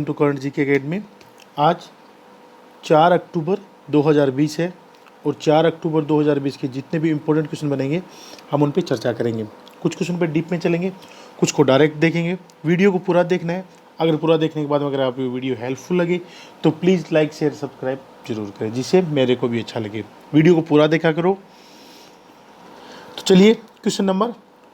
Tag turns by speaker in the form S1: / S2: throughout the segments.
S1: To current जी के academy. आज 4 अक्टूबर 2020 है और 4 अक्टूबर 2020 के जितने भी इम्पोर्टेंट क्वेश्चन बनेंगे हम उन पे चर्चा करेंगे। कुछ क्वेश्चन पे डीप में चलेंगे, कुछ को डायरेक्ट देखेंगे। वीडियो को पूरा देखना है। अगर पूरा देखने के बाद अगर आपको वीडियो हेल्पफुल लगे तो प्लीज़ लाइक शेयर सब्सक्राइब जरूर करें, जिससे मेरे को भी अच्छा लगे। वीडियो को पूरा देखा करो। तो चलिए क्वेश्चन नंबर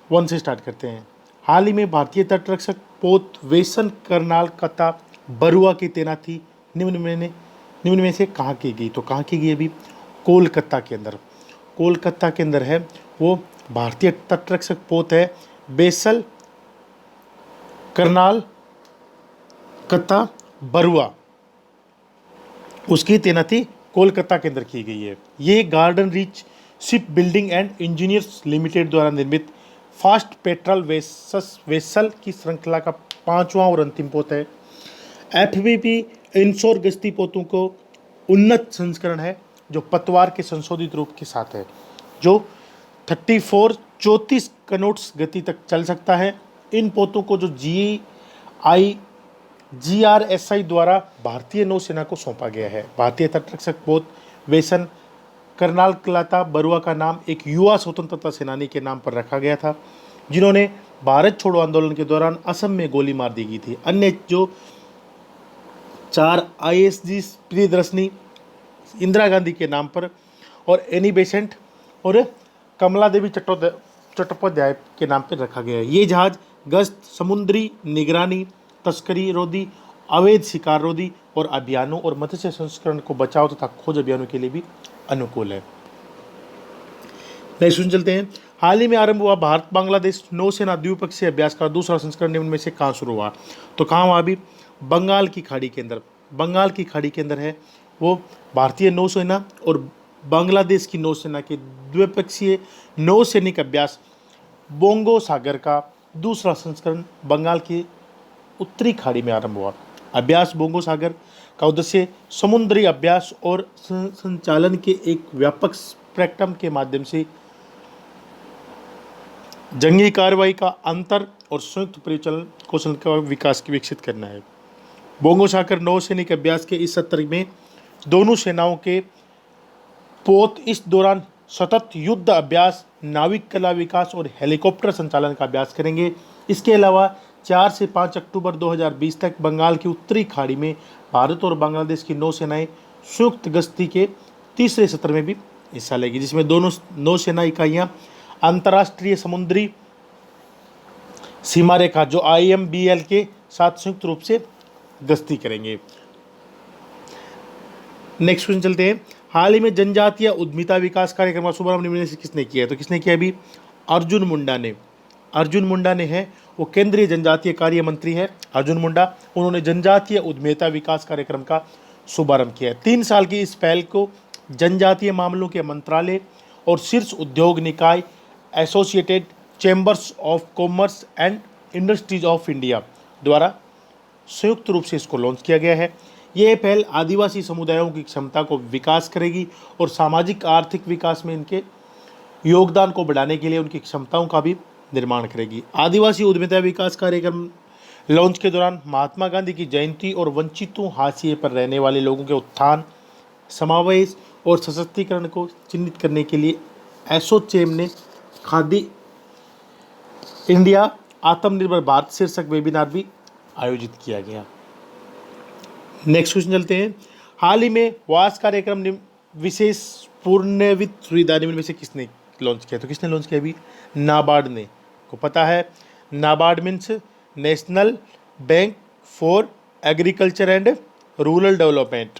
S1: 1 से स्टार्ट करते हैं। हाल ही में भारतीय तटरक्षक पोत वेसन करनाल कता बरुआ की तैनाती निम्न में से कहाँ की गई? तो कहाँ की गई? अभी कोलकाता के अंदर। कोलकाता के अंदर है वो भारतीय तटरक्षक पोत है बेसल करनाल कता बरुआ, उसकी तैनाती कोलकाता के अंदर की गई है। ये garden reach ship building and engineers limited द्वारा निर्मित फास्ट पेट्रोल वेसल की श्रृंखला का 5वां और अंतिम पोत है। एफबीपी इंश्योर गश्ती पोतों को उन्नत संस्करण है जो पतवार के संशोधित रूप के साथ है, जो 34 कनोट्स गति तक चल सकता है। इन पोतों को जो GRSI द्वारा भारतीय नौसेना को सौंपा गया है। भारतीय तटरक्षक पोत वेसन करनाल कलाता बरुआ का नाम एक युवा स्वतंत्रता सेनानी के नाम पर रखा गया था, जिन्होंने भारत छोड़ो आंदोलन के दौरान असम में गोली मार दी गई थी। अन्य जो 4 ISG प्रियदर्शनी इंदिरा गांधी के नाम पर और एनी बेसेंट और कमला देवी चट्टोपाध्याय के नाम पर रखा गया है। ये जहाज गश्त, समुद्री निगरानी, तस्करी रोधी, अवैध शिकार रोधी और अभियानों और मत्स्य संस्करण को बचाव तथा खोज अभियानों के लिए भी अनुकूल है। नेक्स्ट चलते हैं। हाल ही में आरंभ हुआ भारत बांग्लादेश नौसेना द्विपक्षीय अभ्यास का दूसरा संस्करण निम्न में से कहाँ शुरू हुआ? तो कहाँ हुआ? अभी बंगाल की खाड़ी के अंदर। बंगाल की खाड़ी के अंदर है वो भारतीय नौसेना और बांग्लादेश की नौसेना के द्विपक्षीय नौसैनिक अभ्यास बोंगो सागर का दूसरा संस्करण बंगाल की उत्तरी खाड़ी में आरंभ हुआ। अभ्यास बोंगो सागर का उद्देश्य समुद्री अभ्यास और संचालन के एक व्यापक स्पेक्ट्रम के माध्यम से जंगी कार्रवाई का अंतर और संयुक्त परिचालन कौशल का विकसित करना है। बोंगो सागर नौसैनिक अभ्यास के इस सत्र में दोनों सेनाओं के पोत इस दौरान सतत युद्ध अभ्यास, नाविक कला विकास और हेलीकॉप्टर संचालन का अभ्यास करेंगे। इसके अलावा 4 से 5 अक्टूबर 2020 तक बंगाल की उत्तरी खाड़ी में भारत और बांग्लादेश की नौसेनाएं संयुक्त गश्ती के तीसरे सत्र में भी हिस्सा लेगी, जिसमें दोनों नौसेना इकाइयां अंतर्राष्ट्रीय समुद्री सीमा रेखा जो IMBL के साथ संयुक्त रूप से गश्ती करेंगे। नेक्स्ट क्वेश्चन चलते हैं। हाल ही में जनजातीय उद्यमिता विकास कार्यक्रम का शुभारंभ निम्न में से किसने किया है? तो किसने किया? अभी अर्जुन मुंडा ने। अर्जुन मुंडा ने है वो केंद्रीय जनजातीय कार्य मंत्री है अर्जुन मुंडा। उन्होंने जनजातीय उद्यमिता विकास कार्यक्रम का शुभारंभ किया है। 3 साल की इस पहल को जनजातीय मामलों के मंत्रालय और शीर्ष उद्योग निकाय associated chambers of commerce and industries of India द्वारा संयुक्त रूप से इसको लॉन्च किया गया है। यह पहल आदिवासी समुदायों की क्षमता को विकास करेगी और सामाजिक आर्थिक विकास में इनके योगदान को बढ़ाने के लिए उनकी क्षमताओं का भी निर्माण करेगी। आदिवासी उद्यमिता विकास कार्यक्रम लॉन्च के दौरान महात्मा गांधी की जयंती और वंचितों हाशिए पर रहने वाले लोगों के उत्थान, समावेश और सशक्तिकरण को चिन्हित करने के लिए एसोचैम ने खादी इंडिया आत्मनिर्भर भारत शीर्षक वेबिनार भी आयोजित किया गया। नेक्स्ट क्वेश्चन चलते हैं। हाल ही में वास कार्यक्रम विशेष पुनर्वित्त सुविधा निम्न में से किसने लॉन्च किया? तो किसने लॉन्च किया? अभी नाबार्ड ने। को पता है NABARD means national bank for agriculture and rural development.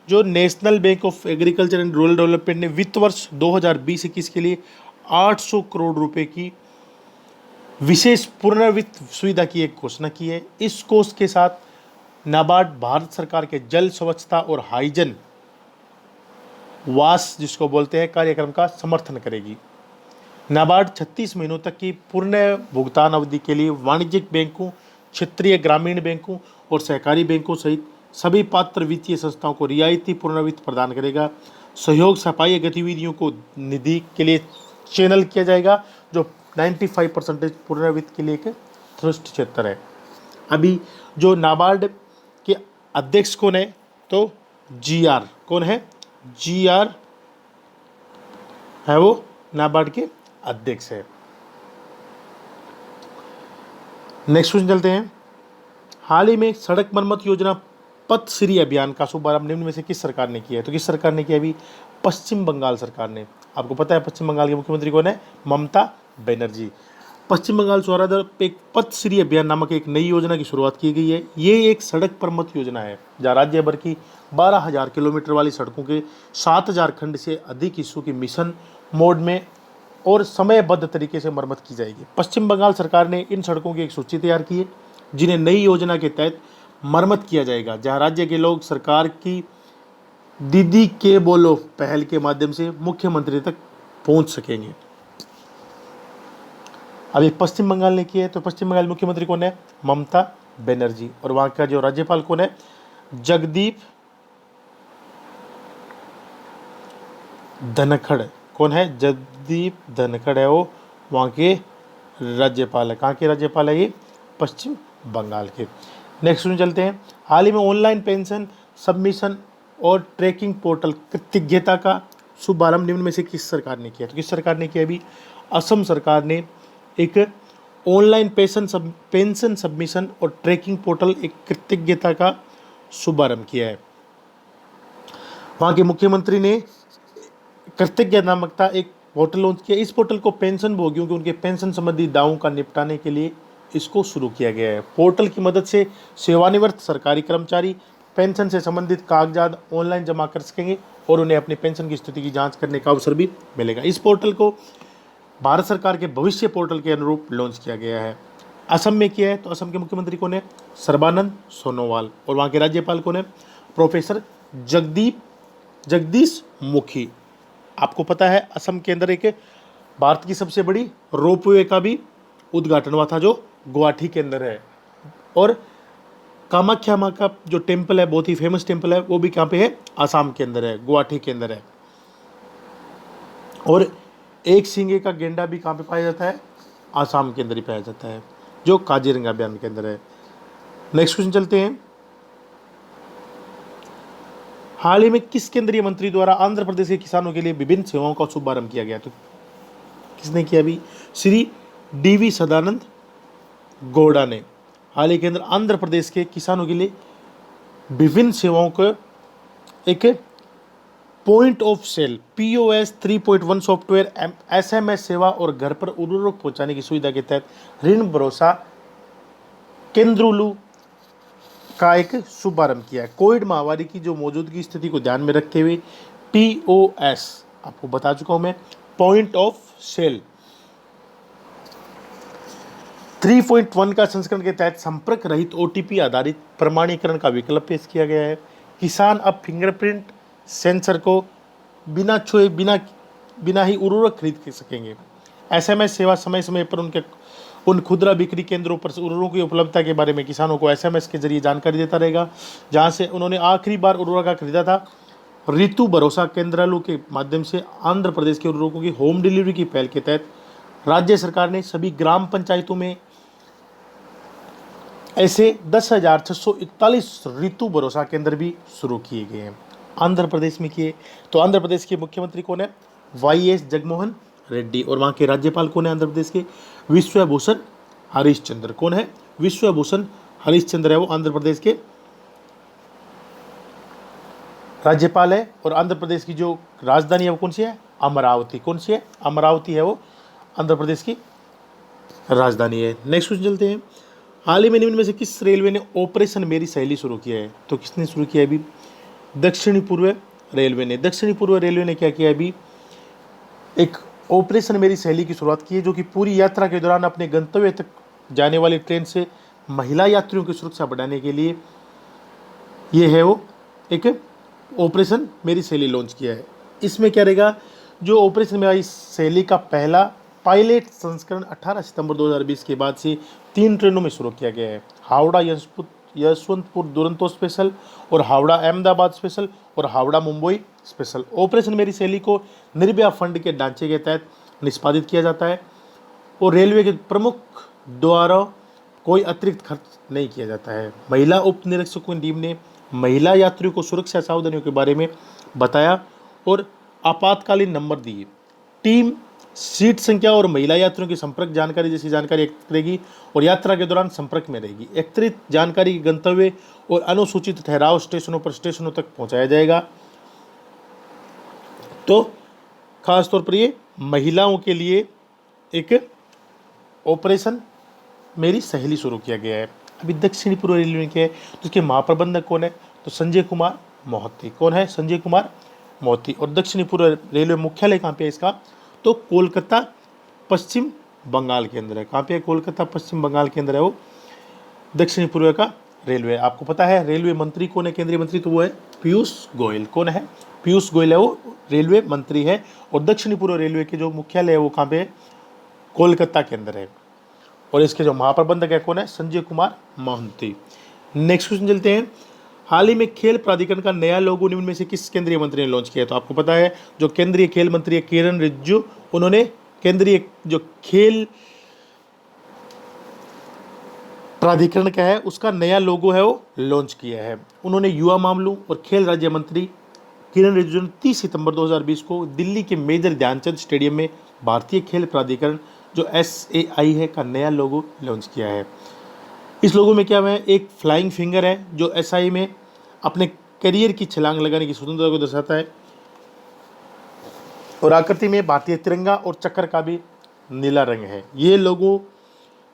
S1: जो national bank of agriculture and rural development ने वित्त वर्ष 2020-21 के लिए 800 करोड़ रुपए की विशेष पुनर्वित्त सुविधा की एक घोषणा की है। इस कोष के साथ नाबार्ड भारत सरकार के जल स्वच्छता और हाइजन वास जिसको बोलते हैं कार्यक्रम का समर्थन करेगी। नाबार्ड 36 महीनों तक की पूर्ण भुगतान अवधि के लिए वाणिज्यिक बैंकों, क्षेत्रीय ग्रामीण बैंकों और सहकारी बैंकों सहित सभी पात्र वित्तीय संस्थाओं को रियायती पुनर्वित्त प्रदान करेगा। सहयोग सफाई गतिविधियों को निधि के लिए चैनल किया जाएगा, जो 95% पुनर्वित्त के लिए एक थ्रस्ट क्षेत्र है। अभी जो नाबार्ड अध्यक्ष कौन है? तो GR कौन है? GR है वो नाबार्ड के अध्यक्ष है। नेक्स्ट क्वेश्चन चलते हैं। हाल ही में सड़क मरम्मत योजना पथ श्री अभियान का शुभारंभ निम्न में से किस सरकार ने किया है? तो किस सरकार ने किया? अभी पश्चिम बंगाल सरकार ने। आपको पता है पश्चिम बंगाल के मुख्यमंत्री कौन है? ममता बनर्जी। पश्चिम बंगाल द्वारा एक पथ श्री अभियान नामक एक नई योजना की शुरुआत की गई है। ये एक सड़क मरम्मत योजना है जहाँ राज्य भर की 12,000 किलोमीटर वाली सड़कों के 7,000 खंड से अधिक हिस्सों की मिशन मोड में और समयबद्ध तरीके से मरम्मत की जाएगी। पश्चिम बंगाल सरकार ने इन सड़कों की एक सूची तैयार की है जिन्हें नई योजना के तहत मरम्मत किया जाएगा, जहां राज्य के लोग सरकार की दीदी के बोलो पहल के माध्यम से मुख्यमंत्री तक पहुंच सकेंगे। अभी पश्चिम बंगाल ने किया है, तो पश्चिम बंगाल मुख्यमंत्री कौन है? ममता बनर्जी। और वहां का जो राज्यपाल कौन है? जगदीप धनखड़। कौन है? जगदीप धनखड़ है वो वहाँ के राज्यपाल है। कहाँ के राज्यपाल है ये? पश्चिम बंगाल के। नेक्स्ट में चलते हैं। हाल ही में ऑनलाइन पेंशन सबमिशन और ट्रैकिंग पोर्टल कृतज्ञता का शुभारंभ निम्न में से किस सरकार ने किया? तो किस सरकार ने किया? अभी असम सरकार ने एक ऑनलाइन पेंशन सबमिशन और ट्रैकिंग पोर्टल एक कृतज्ञता का शुभारंभ किया है। वहाँ के मुख्यमंत्री ने कृतज्ञ नामकता एक पोर्टल लॉन्च किया। इस पोर्टल को पेंशन भोगियों के उनके पेंशन संबंधी दावों का निपटाने के लिए इसको शुरू किया गया है। पोर्टल की मदद से सेवानिवृत्त सरकारी कर्मचारी पेंशन से संबंधित कागजात ऑनलाइन जमा कर सकेंगे और उन्हें अपनी पेंशन की स्थिति की जांच करने का अवसर भी मिलेगा। इस पोर्टल को भारत सरकार के भविष्य पोर्टल के अनुरूप लॉन्च किया गया है। असम में किया है, तो असम के मुख्यमंत्री कौन है? सर्बानंद सोनोवाल। और वहाँ के राज्यपाल कौन है? प्रोफेसर जगदीश मुखी। आपको पता है असम के अंदर एक भारत की सबसे बड़ी रोपवे का भी उद्घाटन हुआ था जो गुवाहाटी के अंदर है। और कामाख्या माँ का जो टेम्पल है, बहुत ही फेमस टेम्पल है, वो भी कहाँ पे है? आसाम के अंदर है, गुवाहाटी के अंदर है। और एक सींगे का गेंडा भी कहाँ पे पाया जाता है? आसाम के अंदर ही पाया जाता है, जो काजीरंगा अभयारण्य के अंदर है। नेक्स्ट क्वेश्चन चलते हैं। हाल ही में किस केंद्रीय मंत्री द्वारा आंध्र प्रदेश के किसानों के लिए विभिन्न सेवाओं का शुभारंभ किया गया? तो किसने किया? अभी श्री DV सदानंद गौड़ा ने हाल ही के अंदर आंध्र प्रदेश के किसानों के लिए विभिन्न सेवाओं को एक point of sale POS 3.1 software SMS सेवा और घर पर उर्वरक पहुंचाने की सुविधा के तहत ऋण भरोसा केंद्रुलू का एक शुभारंभ किया है। कोविड महामारी की जो मौजूदगी स्थिति को ध्यान में रखते हुए POS आपको बता चुका हूं मैं, पॉइंट ऑफ सेल 3.1 का संस्करण के तहत संपर्क रहित OTP आधारित प्रमाणीकरण का विकल्प पेश किया गया है। किसान अब फिंगरप्रिंट सेंसर को बिना छुए बिना ही उर्वरक खरीद सकेंगे। SMS सेवा समय समय पर उन खुदरा बिक्री केंद्रों पर उर्वरकों की उपलब्धता के बारे में किसानों को SMS के जरिए जानकारी देता रहेगा। जहां से उन्होंने आखिरी बार उर्वरक का खरीदा था, ऋतु भरोसा केंद्रालयों के माध्यम से आंध्र प्रदेश के उर्वरकों की होम डिलीवरी की पहल के तहत राज्य सरकार ने सभी ग्राम पंचायतों में ऐसे 10,641 ऋतु भरोसा केंद्र भी शुरू किए गए हैं। आंध्र प्रदेश में किए, तो आंध्र प्रदेश के मुख्यमंत्री कौन है? YS जगनमोहन रेड्डी। और वहाँ के राज्यपाल कौन है आंध्र प्रदेश के? विश्वभूषण हरिश्चंद्र। कौन है? विश्वभूषण हरिश्चंद्र है वो आंध्र प्रदेश के राज्यपाल है। और आंध्र प्रदेश की जो राजधानी है वो कौन सी है? अमरावती। कौन सी है? अमरावती है वो आंध्र प्रदेश की राजधानी है। नेक्स्ट क्वेश्चन चलते हैं। हाल ही में निम्न में से किस रेलवे ने ऑपरेशन मेरी सहेली शुरू किया है? तो किसने शुरू किया है? अभी दक्षिणी पूर्व रेलवे ने। दक्षिणी पूर्व रेलवे ने क्या किया? अभी एक ऑपरेशन मेरी सहेली की शुरुआत की है, जो कि पूरी यात्रा के दौरान अपने गंतव्य तक जाने वाली ट्रेन से महिला यात्रियों की सुरक्षा बढ़ाने के लिए ये है वो एक ऑपरेशन मेरी सहेली लॉन्च किया है। इसमें क्या रहेगा? जो ऑपरेशन मेरी सहेली का पहला पायलट संस्करण 18 सितंबर 2020 के बाद से 3 ट्रेनों में शुरू किया गया है। हावड़ा यशवंतपुर दुरंतो स्पेशल और हावड़ा अहमदाबाद स्पेशल और हावड़ा मुंबई स्पेशल। ऑपरेशन मेरी सहेली को निर्भया फंड के ढांचे के तहत निष्पादित किया जाता है और रेलवे के प्रमुख द्वारा कोई अतिरिक्त खर्च नहीं किया जाता है। महिला उप निरीक्षकों की टीम ने महिला यात्रियों को सुरक्षा सावधानियों के बारे में बताया और आपातकालीन नंबर दिए। टीम सीट संख्या और महिला यात्रियों की संपर्क जानकारी जैसी जानकारी एकत्रित करेगी और यात्रा के दौरान संपर्क में रहेगी। एकत्रित जानकारी गंतव्य और अनुसूचित ठहराव स्टेशनों तक पहुंचाया जाएगा। तो खास तौर पर ये महिलाओं के लिए एक ऑपरेशन मेरी सहेली शुरू किया गया है। अभी दक्षिणी पूर्व रेलवे के तो इसके महाप्रबंधक कौन है? तो संजय कुमार मोहत्ती। कौन है? संजय कुमार मोहत्ती। और दक्षिणी पूर्व रेलवे मुख्यालय कहाँ पे है इसका? तो कोलकाता पश्चिम बंगाल के अंदर है। कहाँ पे है? कोलकाता पश्चिम बंगाल के अंदर है वो दक्षिणी पूर्व का रेलवे। आपको पता है रेलवे मंत्री कौन है? केंद्रीय मंत्री तो वो है पीयूष गोयल। कौन है? पीयूष गोयल है, वो रेलवे मंत्री है। और दक्षिणी पूर्व रेलवे के जो मुख्यालय है वो कहाँ पे है? कोलकाता के अंदर है। और इसके जो महाप्रबंधक है कौन है? संजय कुमार मोहंती। नेक्स्ट क्वेश्चन चलते हैं। हाल ही में खेल प्राधिकरण का नया लोगो निम्न में से किस केंद्रीय मंत्री ने लॉन्च किया? तो आपको पता है जो केंद्रीय खेल मंत्री है किरण रिजिजू, उन्होंने केंद्रीय जो खेल प्राधिकरण का है उसका नया लोगो है वो लॉन्च किया है। उन्होंने युवा मामलों और खेल राज्य मंत्री किरण रिजिजू ने 30 सितंबर 2020 को दिल्ली के मेजर ध्यानचंद स्टेडियम में भारतीय खेल प्राधिकरण जो SAI है का नया लोगो लॉन्च किया है। इस लोगो में क्या है? एक फ्लाइंग फिंगर है जो SI में अपने करियर की छलांग लगाने की स्वतंत्रता को दर्शाता है। और आकृति में भारतीय तिरंगा और चक्र का भी नीला रंग है। ये लोगो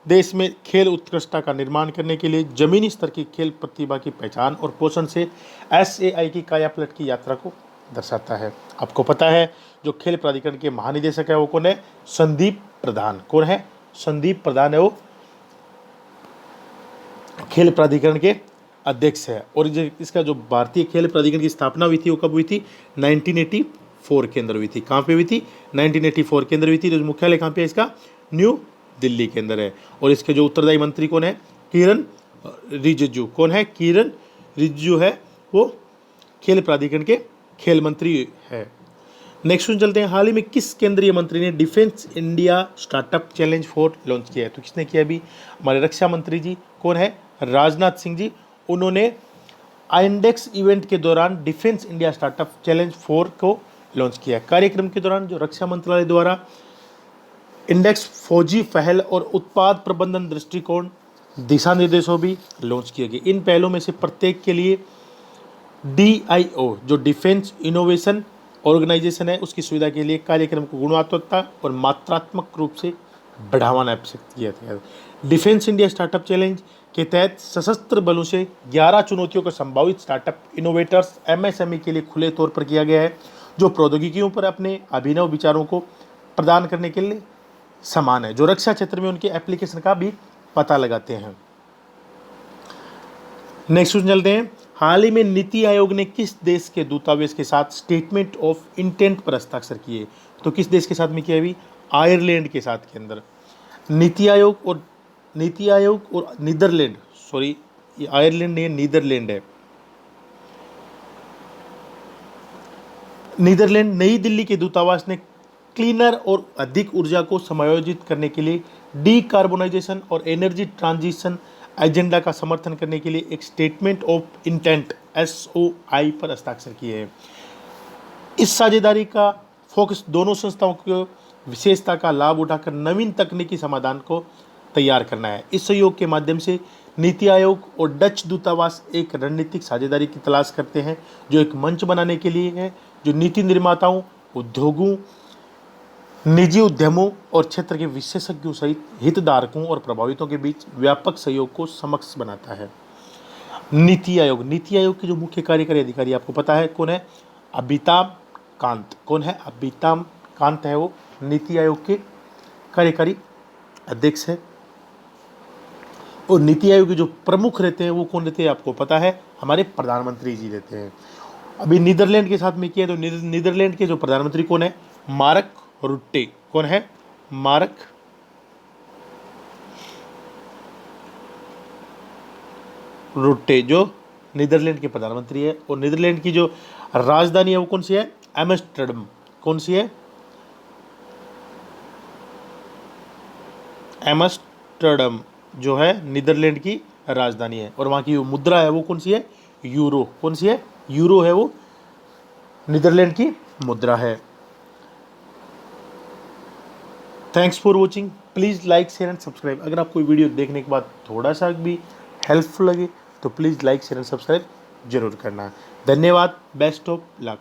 S1: देश में खेल उत्कृष्टता का निर्माण करने के लिए जमीनी स्तर की खेल प्रतिभा की पहचान और पोषण से SAI की कायापलट की यात्रा को दर्शाता है। आपको पता है जो खेल प्राधिकरण के महानिदेशक है वो कौन है? संदीप प्रधान। कौन है? संदीप प्रधान है वो खेल प्राधिकरण के अध्यक्ष है। और इसका जो भारतीय खेल प्राधिकरण की स्थापना हुई थी वो कब हुई थी? 1984 के अंदर हुई थी। कहाँ पे हुई थी? 1984 के अंदर हुई थी। जो मुख्यालय कहाँ पे है इसका? न्यू दिल्ली के अंदर है। और इसके जो उत्तरदायी मंत्री कौन है? किरण रिजिजू। कौन है? किरण रिजिजू है वो खेल प्राधिकरण के खेल मंत्री है। नेक्स्ट क्वेश्चन चलते हैं। हाल ही में किस केंद्रीय मंत्री ने defence India startup challenge 4 launch किया है? तो किसने किया? अभी हमारे रक्षा मंत्री जी। कौन है? राजनाथ सिंह जी। उन्होंने आइंडेक्स इवेंट के दौरान डिफेंस इंडिया स्टार्टअप चैलेंज 4 को लॉन्च किया। कार्यक्रम के दौरान जो रक्षा मंत्रालय द्वारा इंडेक्स फौजी पहल और उत्पाद प्रबंधन दृष्टिकोण दिशा निर्देशों भी लॉन्च किए गए। इन पहलों में से प्रत्येक के लिए DIO जो डिफेंस इनोवेशन ऑर्गेनाइजेशन है उसकी सुविधा के लिए कार्यक्रम को गुणवत्ता और मात्रात्मक रूप से बढ़ावा किया था। डिफेंस इंडिया स्टार्टअप चैलेंज के तहत सशस्त्र बलों से 11 चुनौतियों को संभावित स्टार्टअप इनोवेटर्स MSME के लिए खुले तौर पर किया गया है जो प्रौद्योगिकियों पर अपने अभिनव विचारों को प्रदान करने के लिए समान है, जो रक्षा क्षेत्र में उनके एप्लीकेशन का भी पता लगाते हैं। नेक्स्ट क्वेश्चन चलते हैं। हाल ही में नीति आयोग ने किस देश के दूतावास के साथ स्टेटमेंट ऑफ इंटेंट पर हस्ताक्षर किए? तो किस देश के साथ में किया? अभी आयरलैंड के साथ के अंदर। नीति आयोग और नीदरलैंड, सॉरी ये आयरलैंड नहीं है, नीदरलैंड है। नीदरलैंड नई दिल्ली के दूतावास ने क्लीनर और अधिक ऊर्जा को समायोजित करने के लिए डीकार्बोनाइजेशन और एनर्जी ट्रांजिशन एजेंडा का समर्थन करने के लिए एक स्टेटमेंट ऑफ इंटेंट SOI पर हस्ताक्षर किए हैं। इस साझेदारी का फोकस दोनों संस्थाओं की विशेषता का लाभ उठाकर नवीन तकनीकी समाधान को तैयार करना है। इस सहयोग के माध्यम से नीति आयोग और डच दूतावास एक रणनीतिक साझेदारी की तलाश करते हैं जो एक मंच बनाने के लिए है जो नीति निर्माताओं, उद्योगों, निजी उद्यमों और क्षेत्र के विशेषज्ञों सहित हितधारकों और प्रभावितों के बीच व्यापक सहयोग को सक्षम बनाता है। नीति आयोग के जो मुख्य कार्यकारी अधिकारी आपको पता है कौन है? अमिताभ कांत। कौन है? अमिताभ कांत है वो नीति आयोग के कार्यकारी अध्यक्ष है। और नीति आयोग के जो प्रमुख रहते हैं वो कौन रहते हैं? आपको पता है हमारे प्रधानमंत्री जी रहते हैं। अभी नीदरलैंड के साथ में किया तो नीदरलैंड के जो प्रधानमंत्री कौन है? मार्क रुट्टे। कौन है? मार्क रुट्टे जो नीदरलैंड के प्रधानमंत्री है। और नीदरलैंड की जो राजधानी है वो कौन सी है? एम्स्टर्डम। कौन सी है? एम्स्टर्डम जो है नीदरलैंड की राजधानी है। और वहाँ की जो मुद्रा है वो कौन सी है? यूरो। कौन सी है? यूरो है वो, नीदरलैंड की मुद्रा है। Thanks for watching. Please like share and subscribe. अगर आपको वीडियो देखने के बाद थोड़ा सा भी हेल्पफुल लगे तो please like share and subscribe जरूर करना। धन्यवाद। Best of luck.